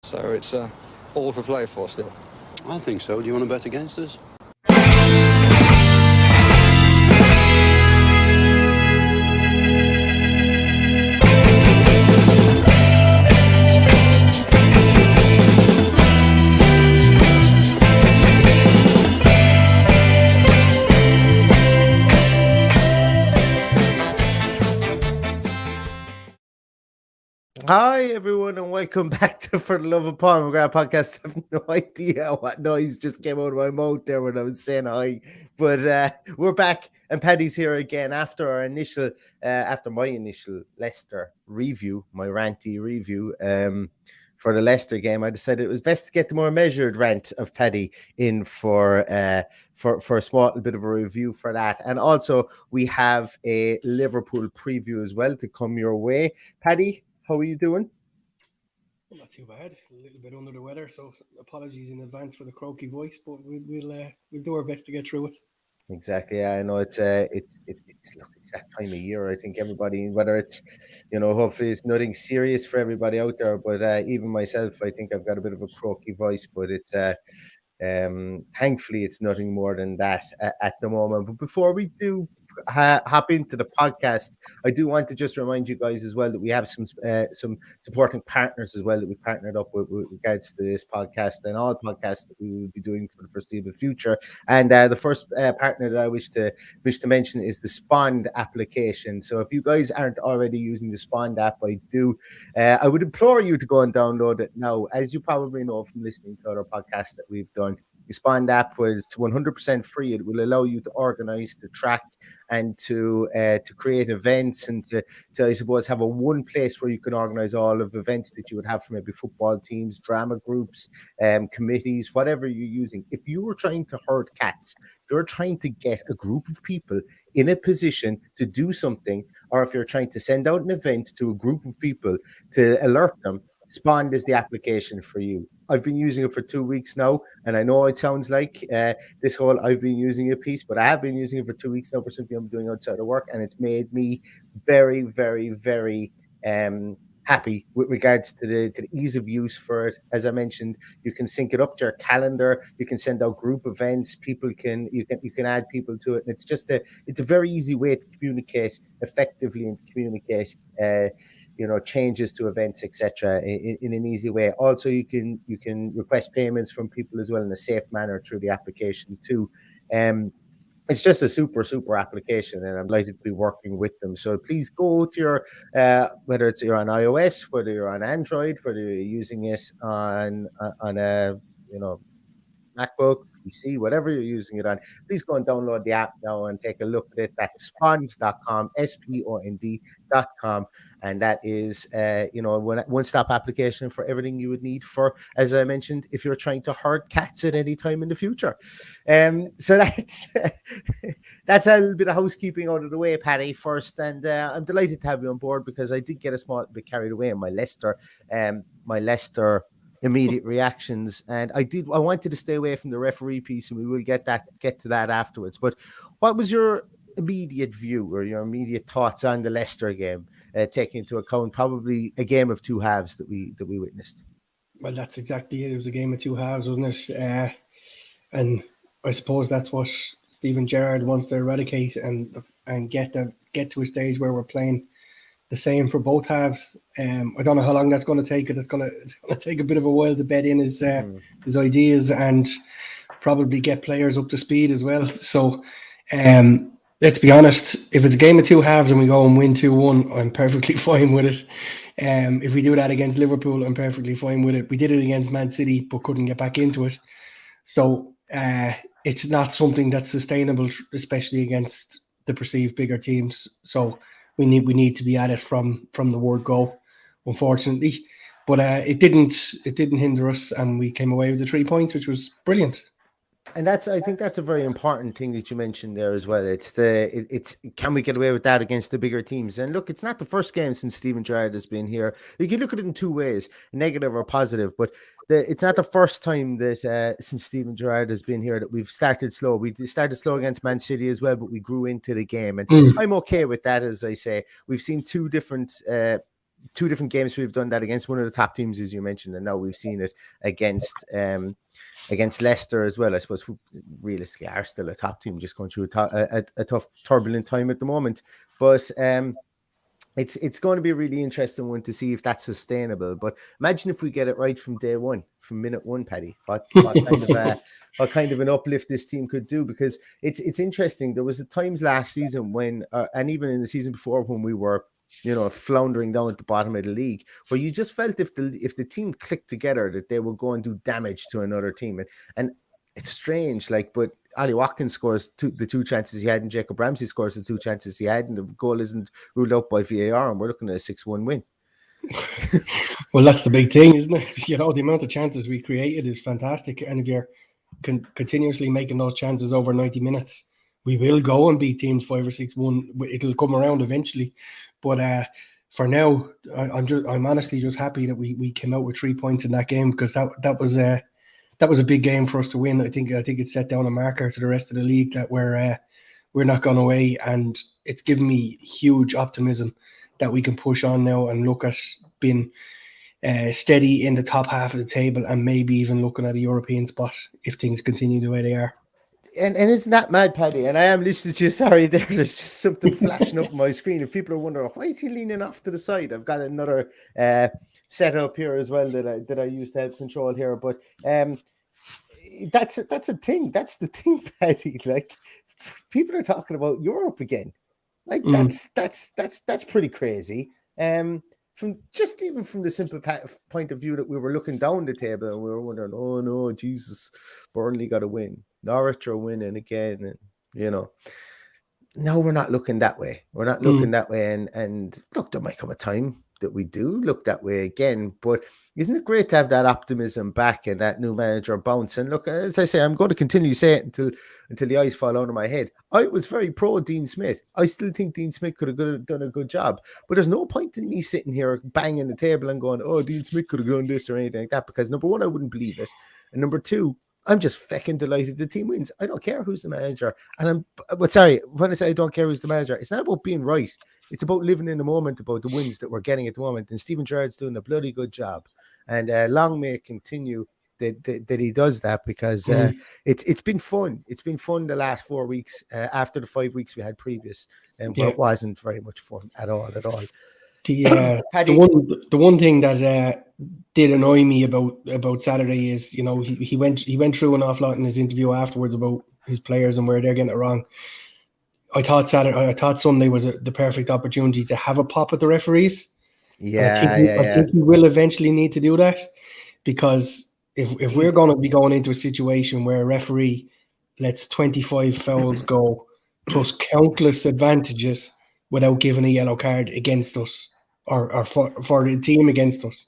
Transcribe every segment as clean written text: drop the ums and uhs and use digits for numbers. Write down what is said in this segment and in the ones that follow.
So it's all for play for still. I think so. Do you want to bet against us? Hi everyone and welcome back to For the Love of Pomegranate podcast. I have no idea what noise just came out of my mouth there when I was saying hi, but we're back and Paddy's here again after our initial, after my initial Leicester review, my ranty review for the Leicester game. I decided it was best to get the more measured rant of Paddy in for a small bit of a review for that, and also we have a Liverpool preview as well to come your way, Paddy. How are you doing? Not too bad. A little bit under the weather, so apologies in advance for the croaky voice, but we'll do our best to get through it. Exactly. I know it's that time of year. I think everybody, whether it's hopefully it's nothing serious for everybody out there, but even myself, I think I've got a bit of a croaky voice, but it's thankfully it's nothing more than that at the moment. But before we do hop into the podcast, I do want to just remind you guys as well that we have some supporting partners as well that we've partnered up with regards to this podcast and all podcasts that we will be doing for the foreseeable future. And the first partner that I wish to mention is the Spond application. So if you guys aren't already using the Spond app, I would implore you to go and download it now. As you probably know from listening to other podcasts that we've done, the Spond app was 100% free. It will allow you to organize, to track, and to create events and to I suppose have a one place where you can organize all of events that you would have from maybe football teams, drama groups, committees, whatever you're using. If you were trying to herd cats, if you're trying to get a group of people in a position to do something, or if you're trying to send out an event to a group of people to alert them, Spond is the application for you. I've been using it for 2 weeks now, and I know it sounds like this whole I've been using it piece, but I have been using it for 2 weeks now for something I'm doing outside of work, and it's made me very, very, very happy with regards to the ease of use for it. As I mentioned, you can sync it up to your calendar. You can send out group events. You can add people to it, and it's a very easy way to communicate effectively and communicate changes to events, etc. In an easy way. Also, you can request payments from people as well in a safe manner through the application too. It's just a super application, and I'm delighted to be working with them. So please go to your whether you're on iOS, whether you're on Android, whether you're using it on a MacBook, PC, whatever you're using it on, please go and download the app now and take a look at it. That's spond.com, spond.com, and that is one-stop application for everything you would need for, as I mentioned, if you're trying to herd cats at any time in the future. So that's a little bit of housekeeping out of the way, Paddy, first, and I'm delighted to have you on board because I did get a small bit carried away in my Leicester immediate reactions, and I wanted to stay away from the referee piece, and we will get to that afterwards. But what was your immediate view or your immediate thoughts on the Leicester game, taking into account probably a game of two halves that we witnessed? Well, that's exactly it. It was a game of two halves, wasn't it? And I suppose that's what Steven Gerrard wants to eradicate and get to a stage where we're playing the same for both halves. I don't know how long that's going to take. It's going to take a bit of a while to bed in his ideas and probably get players up to speed as well. So let's be honest, if it's a game of two halves and we go and win 2-1, I'm perfectly fine with it. If we do that against Liverpool, I'm perfectly fine with it. We did it against Man City but couldn't get back into it. So it's not something that's sustainable, especially against the perceived bigger teams. So we need to be at it from the word go, unfortunately. But it didn't hinder us, and we came away with the 3 points, which was brilliant. And I think that's a very important thing that you mentioned there as well. It's can we get away with that against the bigger teams? And look, it's not the first game since Steven Gerrard has been here. You can look at it in two ways, negative or positive, but it's not the first time that since Steven Gerrard has been here that we've started slow. We started slow against Man City as well, but we grew into the game, and I'm okay with that. As I say, we've seen two different two different games we've done that against one of the top teams, as you mentioned, and now we've seen it against Leicester as well. I suppose who realistically are still a top team, just going through a tough, turbulent time at the moment. But it's going to be a really interesting one to see if that's sustainable. But imagine if we get it right from day one, from minute one, Paddy. What kind of an uplift this team could do? Because it's interesting. There was the times last season when, and even in the season before, when we were, floundering down at the bottom of the league, where you just felt if the team clicked together that they would go and do damage to another team. And it's strange, but Ali Watkins scores the two chances he had, and Jacob Ramsey scores the two chances he had, and the goal isn't ruled out by VAR, and we're looking at a 6-1 win. Well, that's the big thing, isn't it? The amount of chances we created is fantastic, and if you're continuously making those chances over 90 minutes, we will go and beat teams 5 or 6-1. It'll come around eventually, but for now, I'm honestly just happy that we came out with 3 points in that game, because that was a big game for us to win. I think it set down a marker to the rest of the league that we're not gone away, and it's given me huge optimism that we can push on now and look at being steady in the top half of the table, and maybe even looking at a European spot if things continue the way they are. And isn't that mad, Paddy? And I am listening to you. Sorry, there's just something flashing up on my screen. If people are wondering, why is he leaning off to the side? I've got another setup here as well that I use to help control here. But that's a thing. That's the thing, Paddy. People are talking about Europe again. That's pretty crazy. From the simple point of view that we were looking down the table and we were wondering, oh no, Jesus, Burnley got to win. Norwich are winning again, and now we're not looking that way. We're not looking that way, and look, there might come a time that we do look that way again. But isn't it great to have that optimism back and that new manager bounce? And look, as I say, I'm going to continue to say it until the eyes fall out of my head. I was very pro Dean Smith. I still think Dean Smith could have done a good job. But there's no point in me sitting here banging the table and going, oh, Dean Smith could have done this or anything like that, because number one, I wouldn't believe it. And number two, I'm just fecking delighted the team wins. I don't care who's the manager. And when I say I don't care who's the manager, it's not about being right. It's about living in the moment, about the wins that we're getting at the moment. And Steven Gerrard's doing a bloody good job. And long may it continue that he does that, because it's been fun. It's been fun the last 4 weeks after the 5 weeks we had previous. But it wasn't very much fun at all. The one thing that did annoy me about Saturday is, he went through an awful lot in his interview afterwards about his players and where they're getting it wrong. I thought Sunday was the perfect opportunity to have a pop at the referees. I think he will eventually need to do that, because if we're going to be going into a situation where a referee lets 25 fouls go plus countless advantages without giving a yellow card against us or for the team against us,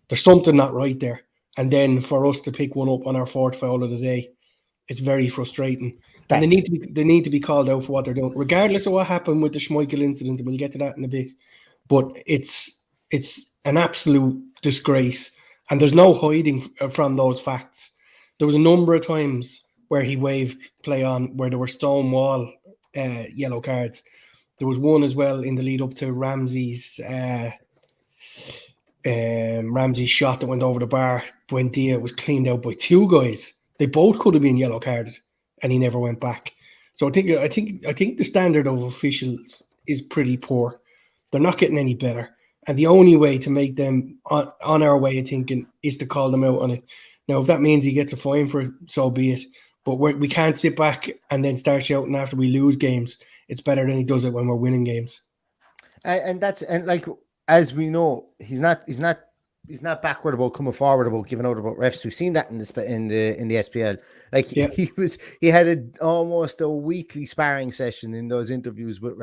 there's something not right there. And then for us to pick one up on our fourth foul of the day, it's very frustrating. And they need to be called out for what they're doing, regardless of what happened with the Schmeichel incident. We'll get to that in a bit. But it's an absolute disgrace, and there's no hiding from those facts. There was a number of times where he waved play on where there were stonewall yellow cards. There was one as well in the lead up to Ramsey's shot that went over the bar. Buendia was cleaned out by two guys. They both could have been yellow carded, and he never went back. So I think the standard of officials is pretty poor. They're not getting any better, and the only way to make them on our way of thinking is to call them out on it. Now, if that means he gets a fine for it, so be it. But we can't sit back and then start shouting after we lose games. It's better than he does it when we're winning games. And as we know, he's not backward about coming forward about giving out about refs. We've seen that in the SPL. He had almost a weekly sparring session in those interviews with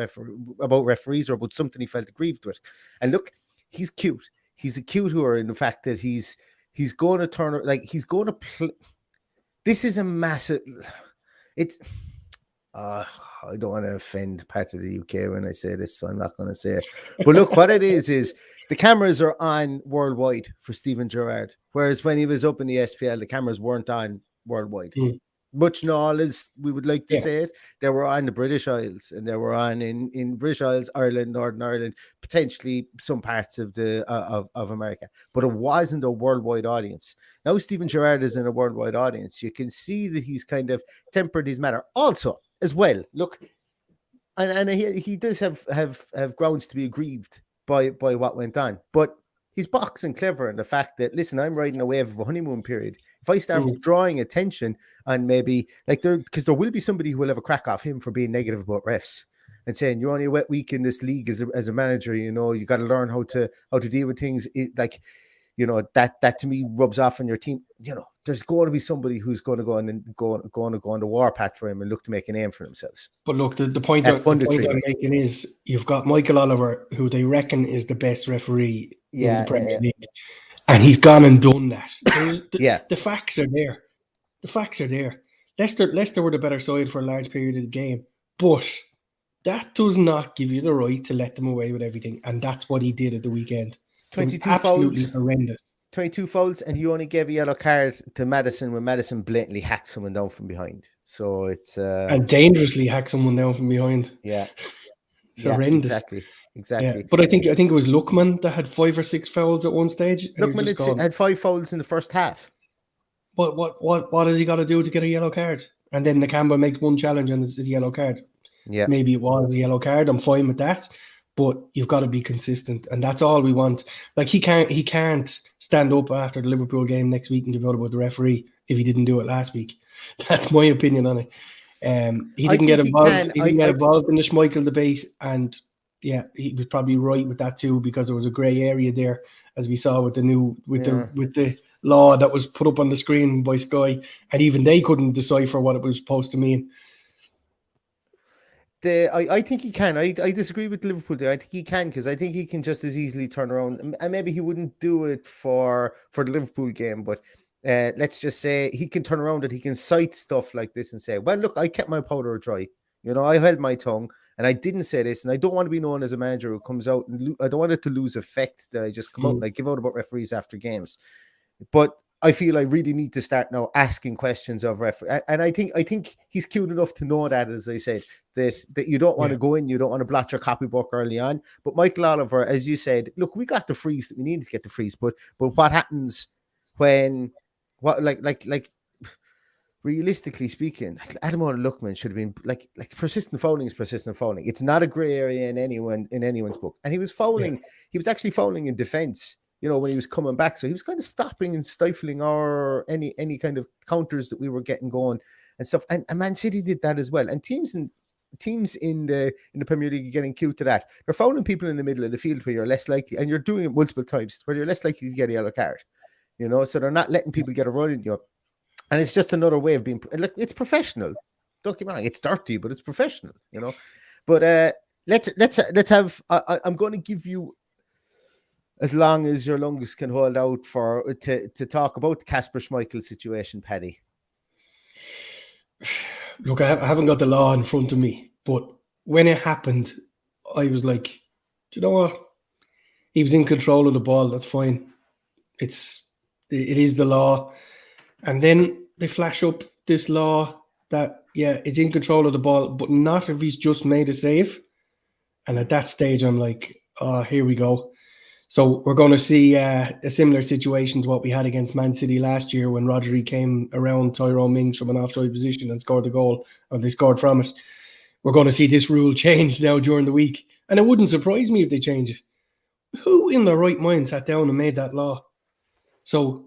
about referees or about something he felt aggrieved with. And look, he's cute. He's a cute hooer in the fact that he's going to turn, he's going to play. This is a massive. I don't want to offend part of the UK when I say this, so I'm not going to say it. But look, what it is the cameras are on worldwide for Steven Gerrard, whereas when he was up in the SPL, the cameras weren't on worldwide. much all as we would like to Yeah. say it. They were on the British Isles, and they were on in British Isles, Ireland, Northern Ireland, potentially some parts of the of America, but it wasn't a worldwide audience. Now Stephen Gerrard is in a worldwide audience. You can see that he's kind of tempered his manner also as well. Look, and he does have grounds to be aggrieved by what went on, but he's boxing clever in the fact that, listen, I'm riding a wave of a honeymoon period. If I start drawing attention and maybe because there will be somebody who will have a crack off him for being negative about refs and saying you're only a wet week in this league as a manager, you got to learn how to deal with things. That to me rubs off on your team. There's going to be somebody who's going to go on the warpath for him and look to make a name for themselves. But look, the point I'm making is you've got Michael Oliver, who they reckon is the best referee in the Premier League, and he's gone and done that. The facts are there. The facts are there. Leicester were the better side for a large period of the game, but that does not give you the right to let them away with everything, and that's what he did at the weekend. 22 fouls, horrendous. 22 fouls, and he only gave a yellow card to Maddison when Maddison blatantly hacked someone down from behind. So it's and dangerously hacked someone down from behind. Yeah, horrendous. Exactly. Yeah. But I think it was Lookman that had 5 or 6 fouls at one stage. Lookman had 5 fouls in the first half. But what has he got to do to get a yellow card? And then Nakamba makes one challenge and it's a yellow card. Yeah, maybe it was a yellow card. I'm fine with that. But you've got to be consistent, and that's all we want. Like he can't stand up after the Liverpool game next week and give out about the referee if he didn't do it last week. That's my opinion on it. He didn't get involved. He didn't get involved in the Schmeichel debate, and he was probably right with that too, because there was a grey area there, as we saw with the law that was put up on the screen by Sky, and even they couldn't decipher what it was supposed to mean. I think he can. I disagree with Liverpool there. I think he can, because I think he can just as easily turn around, and maybe he wouldn't do it for the Liverpool game, but let's just say he can turn around and he can cite stuff like this and say, well, look, I kept my powder dry. I held my tongue and I didn't say this, and I don't want to be known as a manager who comes out and I don't want it to lose effect that I just come out and I give out about referees after games. But I feel I really need to start now asking questions of referee, and I think he's cute enough to know that, as I said, that you don't want to go in, you don't want to blot your copybook early on. But Michael Oliver, as you said, look, we got the freeze that we needed to get the freeze, but what happens when realistically speaking, Ademola Lookman should have been like persistent fouling is persistent fouling. It's not a gray area in anyone's book, and he was fouling. Yeah. He was actually fouling in defense. When he was coming back. So he was kind of stopping and stifling any kind of counters that we were getting going and stuff. And Man City did that as well. And teams in the Premier League are getting cute to that. They're fouling people in the middle of the field where you're less likely, and you're doing it multiple times, where you're less likely to get a yellow card. So they're not letting people get a run in you. And it's just another way of being, like, it's professional. Don't get me wrong, it's dirty, but it's professional, But let's have, I'm going to give you as long as your lungs can hold out to talk about the Kasper Schmeichel situation, Paddy. Look, I haven't got the law in front of me, but when it happened, I was like, do you know what? He was in control of the ball. That's fine. It is the law. And then they flash up this law that, it's in control of the ball, but not if he's just made a save. And at that stage, I'm like, here we go. So we're going to see a similar situation to what we had against Man City last year when Rodri came around Tyrone Mings from an offside position and scored the goal, or they scored from it. We're going to see this rule change now during the week. And it wouldn't surprise me if they change it. Who in their right mind sat down and made that law? So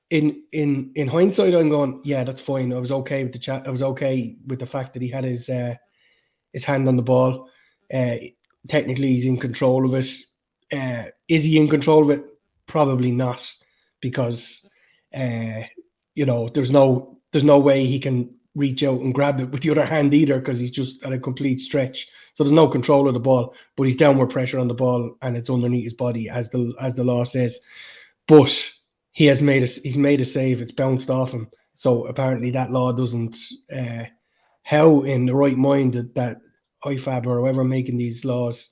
in hindsight, I'm going, that's fine. I was okay with the chat. I was okay with the fact that he had his hand on the ball. Technically, he's in control of it. Is he in control of it? Probably not, because there's no way he can reach out and grab it with the other hand either, because he's just at a complete stretch. So there's no control of the ball, but he's downward pressure on the ball and it's underneath his body, as the law says. But he's made a save. It's bounced off him. So apparently that law doesn't. How in the right mind that IFAB or whoever making these laws,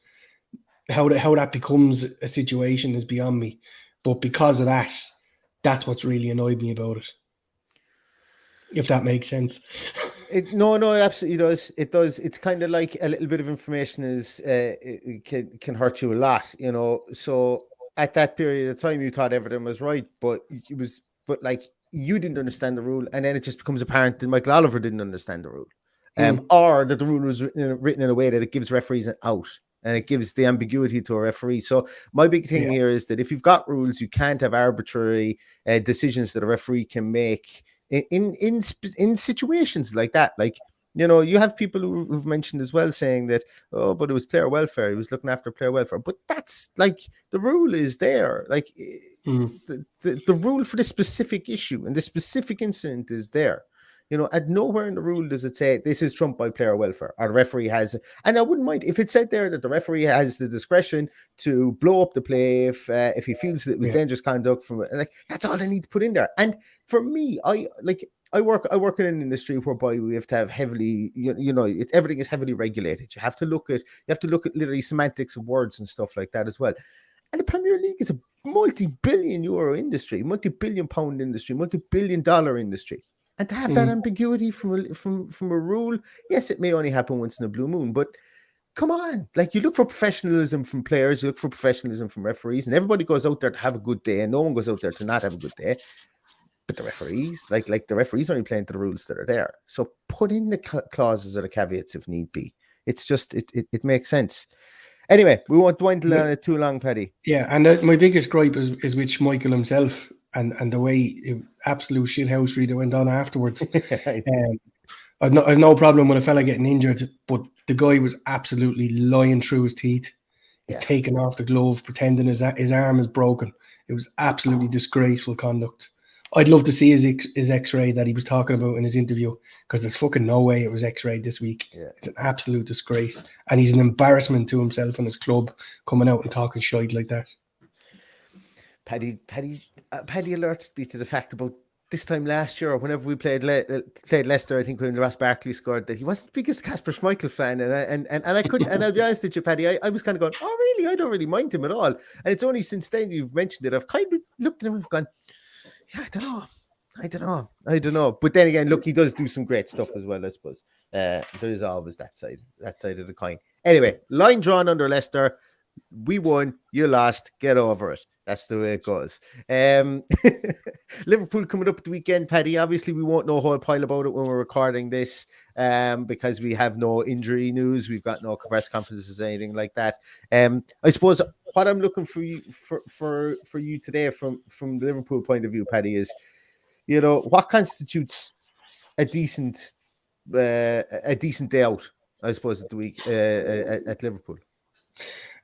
how that becomes a situation is beyond me. But because of that, that's what's really annoyed me about it. if that makes sense. No, it absolutely does. It does. It's kind of like a little bit of information it can hurt you a lot, So at that period of time, you thought everything was right, but like you didn't understand the rule, and then it just becomes apparent that Michael Oliver didn't understand the rule, or that the rule was written in a way that it gives referees an out. And it gives the ambiguity to a referee. So my big thing here is that if you've got rules, you can't have arbitrary decisions that a referee can make in situations like that. Like, you have people who've mentioned as well saying that, oh, but it was player welfare. He was looking after player welfare. But that's like, the rule is there. Like the rule for this specific issue and this specific incident is there. At nowhere in the rule does it say this is trumped by player welfare, or the referee has, and I wouldn't mind if it said there that the referee has the discretion to blow up the play if he feels that it was dangerous conduct from it. Like, that's all I need to put in there. And for me, I work in an industry whereby we have to have heavily, everything is heavily regulated. You have to look at literally semantics of words and stuff like that as well. And the Premier League is a multi-billion euro industry, multi-billion pound industry, multi-billion dollar industry. And to have that ambiguity from a rule, yes, it may only happen once in a blue moon, but come on. Like, you look for professionalism from players, you look for professionalism from referees, and everybody goes out there to have a good day, and no one goes out there to not have a good day. But the referees, like the referees are only playing to the rules that are there. So put in the clauses or the caveats if need be. It's just, it makes sense. Anyway, we won't dwindle on it too long, Paddy. Yeah, and my biggest gripe is with Schmeichel himself and the way absolute shithousery that went on afterwards. I've no problem with a fella getting injured, but the guy was absolutely lying through his teeth, taking off the glove, pretending his arm is broken. It was absolutely disgraceful conduct. I'd love to see his X-ray that he was talking about in his interview, because there's fucking no way it was X-rayed this week. Yeah. It's an absolute disgrace, and he's an embarrassment to himself and his club coming out and talking shite like that. Paddy alerted me to the fact about this time last year, or whenever we played Leicester, I think when Ross Barkley scored, that he wasn't the biggest Kasper Schmeichel fan, and I couldn't. And I'll be honest with you, Paddy, I was kind of going, oh really? I don't really mind him at all. And it's only since then you've mentioned it, I've kind of looked at him and gone, yeah, I don't know. But then again, look, he does do some great stuff as well, I suppose. There is always that side of the coin. Anyway, line drawn under Leicester. We won, you lost, get over it. That's the way it goes. Liverpool coming up at the weekend, Paddy. Obviously, we won't know a whole pile about it when we're recording this, because we have no injury news. We've got no press conferences or anything like that. I suppose what I'm looking for you for you today from the Liverpool point of view, Paddy, is, what constitutes a decent day out, I suppose, at the week at Liverpool.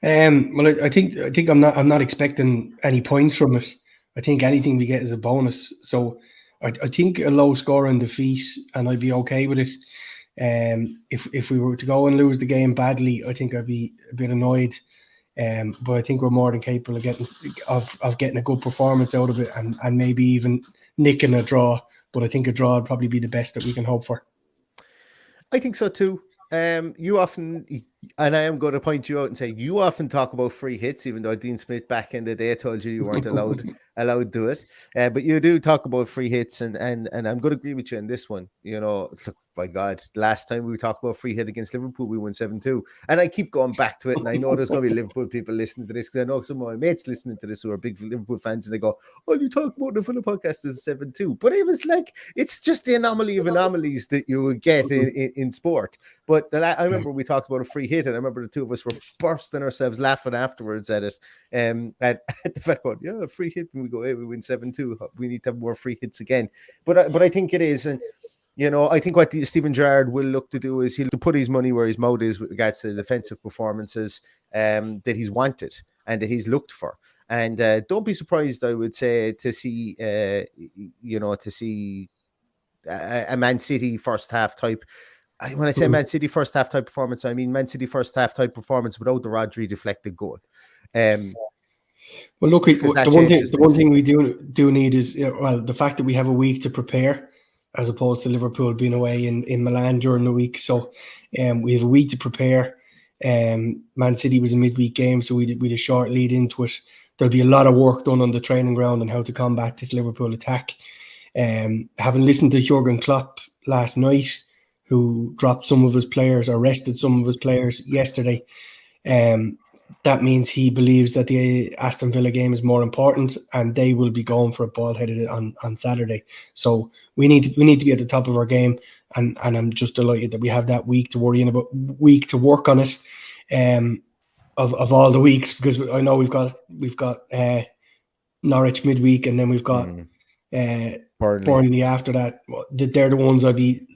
Well, I think I'm not expecting any points from it. I think anything we get is a bonus. So I think a low scoring defeat, and I'd be okay with it. If we were to go and lose the game badly, I think I'd be a bit annoyed. But I think we're more than capable of getting a good performance out of it, and maybe even nicking a draw. But I think a draw would probably be the best that we can hope for. I think so too. You often, and I am going to point you out and say, you often talk about free hits, even though Dean Smith back in the day told you weren't allowed to do it. But you do talk about free hits, and I'm going to agree with you on this one. Look, by God, last time we talked about free hit against Liverpool, we won 7-2. And I keep going back to it, and I know there's going to be Liverpool people listening to this, because I know some of my mates listening to this who are big Liverpool fans, and they go, oh, you talk about it for the podcast as 7-2. But it was like, it's just the anomaly of anomalies that you would get in sport. But I remember we talked about a free hit, and I remember the two of us were bursting ourselves laughing afterwards at it. At the fact, a free hit, and we go, hey, we win 7-2. We need to have more free hits again. But I think it is, and I think what Steven Gerrard will look to do is he'll put his money where his mouth is with regards to the defensive performances that he's wanted and that he's looked for. And don't be surprised, I would say, to see a Man City first half type. When I say Man City first half type performance, I mean Man City first half type performance without the Rodri deflected goal. Well, look, the one thing we do need is the fact that we have a week to prepare, as opposed to Liverpool being away in Milan during the week. So we have a week to prepare. Man City was a midweek game, so we had a short lead into it. There'll be a lot of work done on the training ground on how to combat this Liverpool attack. Having listened to Jurgen Klopp last night, who dropped some of his players, or rested some of his players yesterday, that means he believes that the Aston Villa game is more important, and they will be going for it bald-headed on Saturday. So we need to be at the top of our game, and I'm just delighted that we have that week to worry about, week to work on it, of all the weeks, because I know we've got Norwich midweek, and then we've got Burnley after that. They're the ones I'd be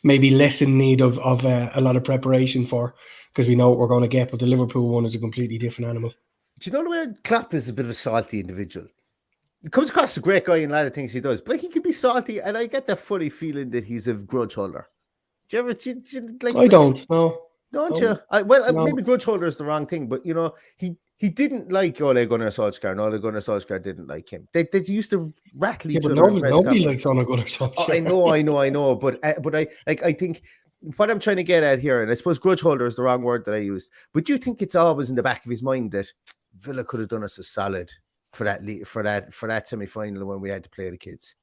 maybe less in need of a lot of preparation for, because we know what we're going to get. But the Liverpool one is a completely different animal. Do you know where Klopp is a bit of a salty individual? He comes across a great guy in a lot of things he does, but he can be salty, and I get that funny feeling that he's a grudge holder. Do you ever like? I don't know. Don't No. you? No. Maybe grudge holder is the wrong thing, but you know, he didn't like Ole Gunnar Solskjaer, and Ole Gunnar Solskjaer didn't like him. They used to rattle each other. Nobody likes Ole Gunnar Solskjaer. I know, but I think what I'm trying to get at here, and I suppose grudge holder is the wrong word that I used, but do you think it's always in the back of his mind that Villa could have done us a solid for that semi-final when we had to play the kids?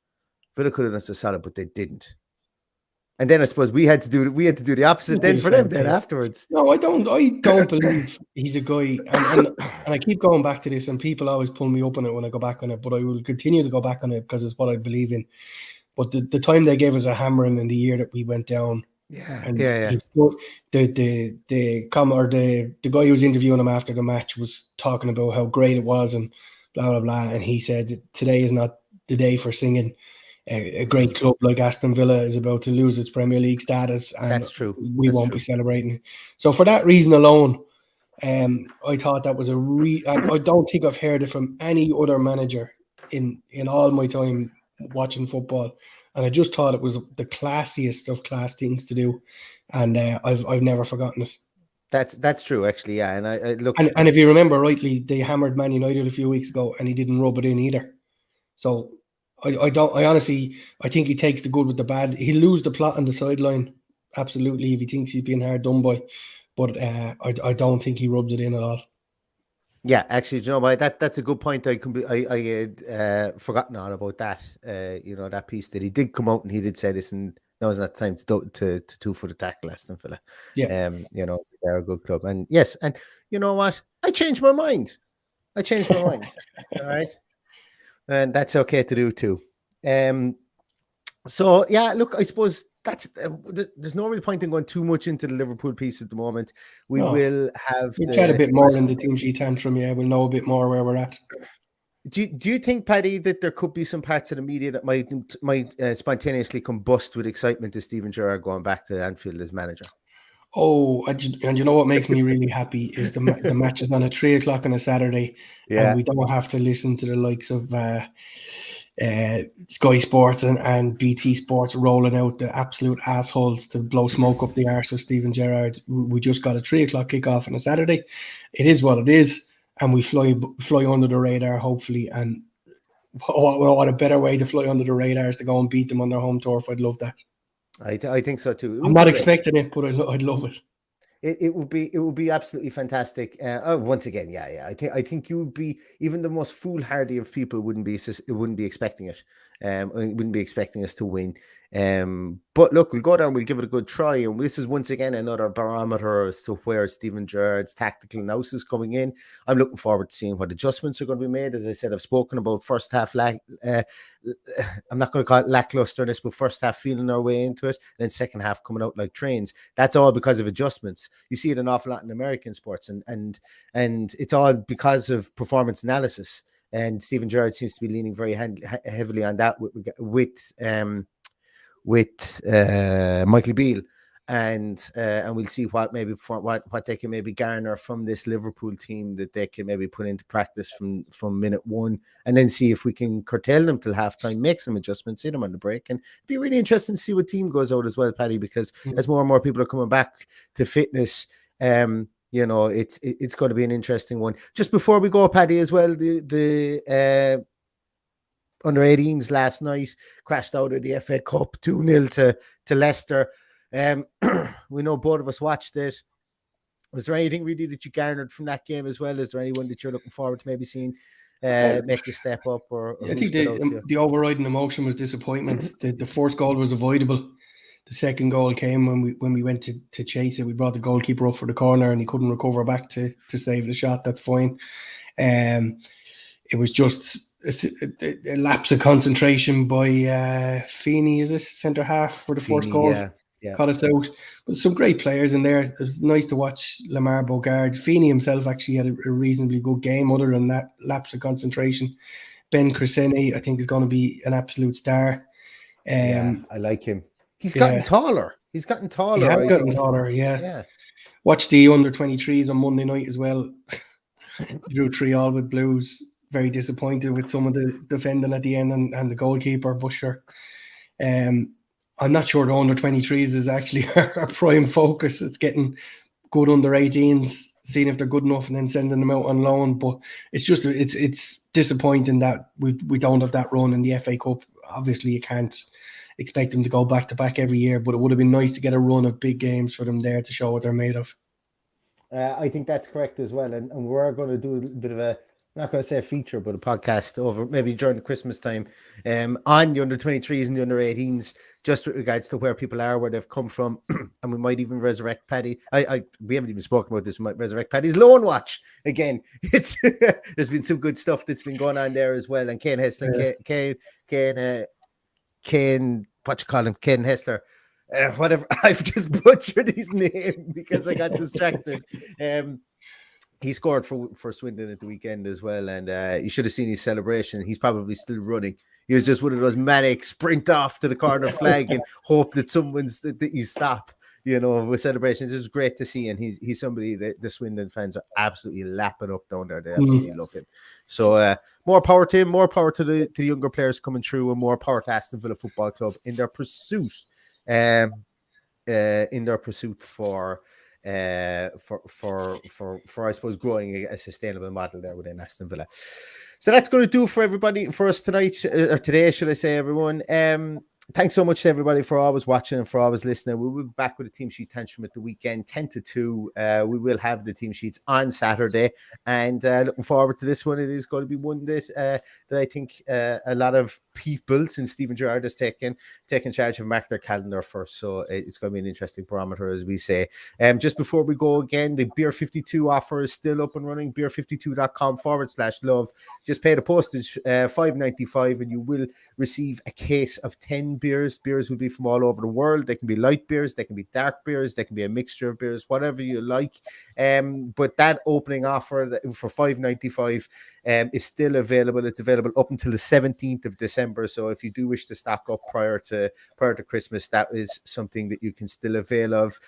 Villa could have done us a solid, but they didn't. And then I suppose we had to do the opposite then for them then afterwards. No, I don't believe he's a guy, and I keep going back to this, and people always pull me up on it when I go back on it, but I will continue to go back on it because it's what I believe in. But the time they gave us a hammering in the year that we went down, the guy who was interviewing him after the match was talking about how great it was and blah blah blah, and he said today is not the day for singing. A great club like Aston Villa is about to lose its Premier League status, and that's true. We won't be celebrating it. So for that reason alone, I thought that was I don't think I've heard it from any other manager in all my time watching football, and I just thought it was the classiest of class things to do, and I've never forgotten it. That's true, actually, yeah. And I look, and if you remember rightly, they hammered Man United a few weeks ago, and he didn't rub it in either. So. I think he takes the good with the bad. He'll lose the plot on the sideline, absolutely, if he thinks he's being hard done by. But I don't think he rubs it in at all. Yeah, actually, you know, that's a good point. I had forgotten all about that. You know, that piece that he did come out and he did say this, and now is not time to 2 foot tackle Aston Villa. Yeah, you know, they're a good club, and yes, and you know what? I changed my mind. All right. And that's okay to do too. So yeah, look, I suppose that's there's no real point in going too much into the Liverpool piece at the moment. We will have chat a bit more in the Team G tantrum. Yeah, we'll know a bit more where we're at. Do you think, Paddy, that there could be some parts of the media that might spontaneously combust with excitement to Steven Gerrard going back to Anfield as manager? Oh, and you know what makes me really happy is the match is on at 3:00 on a Saturday, and we don't have to listen to the likes of Sky Sports and BT Sports rolling out the absolute assholes to blow smoke up the arse of Steven Gerrard. We just got a 3:00 kickoff on a Saturday. It is what it is, and we fly under the radar, hopefully. And what a better way to fly under the radar is to go and beat them on their home turf. I'd love that. I think so too. I'm not expecting it, but I'd love it. It would be absolutely fantastic. Once again, yeah. I think you would be, even the most foolhardy of people wouldn't be expecting it. Wouldn't be expecting us to win. But look, we'll go down, we'll give it a good try, and this is once again another barometer as to where Steven Gerrard's tactical nous is coming in. I'm looking forward to seeing what adjustments are going to be made. As I said, I've spoken about first half. I'm not going to call it lacklusterness, but first half feeling our way into it, and then second half coming out like trains. That's all because of adjustments. You see it an awful lot in American sports, and it's all because of performance analysis. And Steven Gerrard seems to be leaning very heavily on that with Michael Beale, and we'll see what they can maybe garner from this Liverpool team that they can maybe put into practice from minute one, and then see if we can curtail them till halftime, make some adjustments, hit them on the break, and it'd be really interesting to see what team goes out as well, Paddy, because as more and more people are coming back to fitness, you know, it's going to be an interesting one. Just before we go, Paddy, as well, the under 18s last night crashed out of the FA Cup 2-0 to Leicester. We know both of us watched it. Was there anything really that you garnered from that game as well? Is there anyone that you're looking forward to maybe seeing make the step up, or I who think stood out for you? the overriding emotion was disappointment. The first goal was avoidable. The second goal came when we went to chase it. We brought the goalkeeper up for the corner and he couldn't recover back to save the shot. That's fine. It was just a lapse of concentration by Feeney, is it? Centre half for the first goal. Yeah. Caught us out. But some great players in there. It was nice to watch Lamar Bogard. Feeney himself actually had a reasonably good game other than that lapse of concentration. Ben Cresceni, I think, is going to be an absolute star. I like him. He's gotten taller. He's gotten taller. He has gotten taller, yeah. Watched the under-23s on Monday night as well. Drew 3-all with Blues. Very disappointed with some of the defending at the end and the goalkeeper, Busher. I'm not sure the under-23s is actually our prime focus. It's getting good under-18s, seeing if they're good enough, and then sending them out on loan. But it's just it's disappointing that we don't have that run in the FA Cup. Obviously, you can't expect them to go back-to-back every year, but it would have been nice to get a run of big games for them there to show what they're made of. I think that's correct as well. And we're going to do a bit of a, I'm not going to say a feature, but a podcast over maybe during the Christmas time on the under-23s and the under-18s, just with regards to where people are, where they've come from. And we might even resurrect Paddy. We haven't even spoken about this. We might resurrect Paddy's loan watch again. It's there's been some good stuff that's been going on there as well. And Kane Hessler, Kane, what you call him? Kane Hessler. Whatever. I've just butchered his name because I got distracted. He scored for Swindon at the weekend as well, and you should have seen his celebration. He's probably still running. He was just one of those manic sprint off to the corner flag and hope that that you stop, with celebrations. It was great to see, and he's somebody that the Swindon fans are absolutely lapping up down there. They absolutely love him. So more power to him, more power to the younger players coming through, and more power to Aston Villa Football Club in their pursuit, for I suppose growing a sustainable model there within Aston Villa. So that's going to do for everybody for us tonight, or today, should I say, everyone. Thanks so much to everybody for always watching and for always listening. We will be back with a team sheet tantrum at the weekend, 10-2. We will have the team sheets on Saturday, and looking forward to this one. It is going to be one that I think a lot of people, since Stephen Gerrard has taken charge, have marked their calendar first. So it's going to be an interesting barometer, as we say. Just before we go again, the Beer 52 offer is still up and running. beer52.com/love. Just pay the postage, $5.95, and you will receive a case of 10 beers. Beers will be from all over the world. They can be light beers, they can be dark beers, they can be a mixture of beers, whatever you like. But that opening offer for $5.95 is still available. It's available up until the 17th of December. So if you do wish to stock up prior to Christmas, that is something that you can still avail of.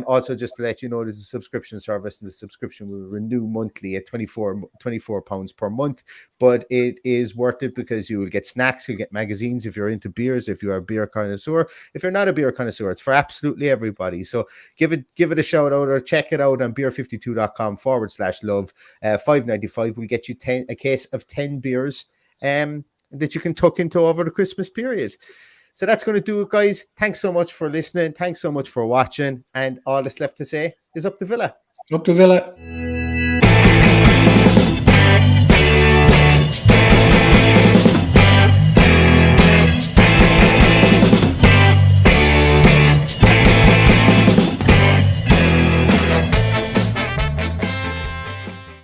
Also, just to let you know, there's a subscription service, and the subscription will renew monthly at £24 per month. But it is worth it because you will get snacks, you'll get magazines if you're into beers, if you are a beer connoisseur. If you're not a beer connoisseur, it's for absolutely everybody. So give it a shout out or check it out on beer52.com/love. $5.95 will get you a case of 10 beers that you can tuck into over the Christmas period. So that's going to do it, guys. Thanks so much for listening. Thanks so much for watching. And all that's left to say is up to Villa. Up to Villa.